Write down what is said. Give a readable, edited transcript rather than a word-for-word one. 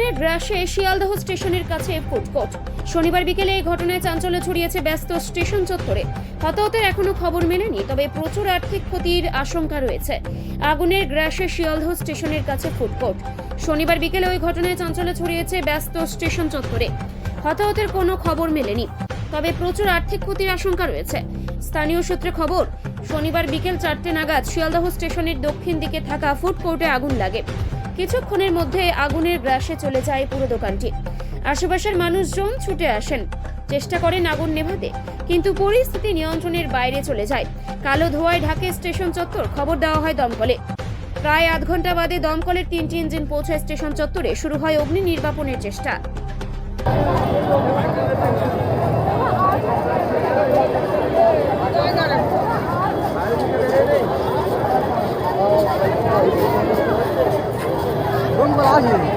আগুনের গ্রাসে শিয়ালদহ স্টেশনের কাছে ফুড কোর্ট। শনিবার বিকেলে এই ঘটনায় চাঞ্চল্য ছড়িয়েছে ব্যস্ত স্টেশন চত্বরে। হতাহতের এখনো খবর মেলেনি, তবে প্রচুর আর্থিক ক্ষতির আশঙ্কা রয়েছে। আগুনের গ্রাসে শিয়ালদহ স্টেশনের কাছে ফুড কোর্ট। শনিবার বিকেলে ওই ঘটনায় চাঞ্চল্য ছড়িয়েছে ব্যস্ত স্টেশন চত্বরে। হতাহতের কোনো খবর মেলেনি, তবে প্রচুর আর্থিক ক্ষতির আশঙ্কা রয়েছে। স্থানীয় সূত্রে খবর, শনিবার বিকেল 4টে নাগাদ শিয়ালদহ স্টেশনের দক্ষিণ দিকে থাকা ফুড কোর্টে আগুন লাগে। কিছুক্ষণের মধ্যে আগুনের গ্রাসে চলে যায় পুরো দোকানটি। আশেপাশের মানুষজন ছুটে আসেন, চেষ্টা করেন আগুন নেভাতে, কিন্তু পরিস্থিতি নিয়ন্ত্রণের বাইরে চলে যায়। কালো ধোঁয়ায় ঢাকে স্টেশন চত্বর। খবর দেওয়া হয় দমকলে। প্রায় আধ ঘন্টা বাদে দমকলের 3টি ইঞ্জিন পৌঁছায় স্টেশন চত্বরে। শুরু হয় অগ্নি নির্বাপনের চেষ্টা। কোন বলা আছে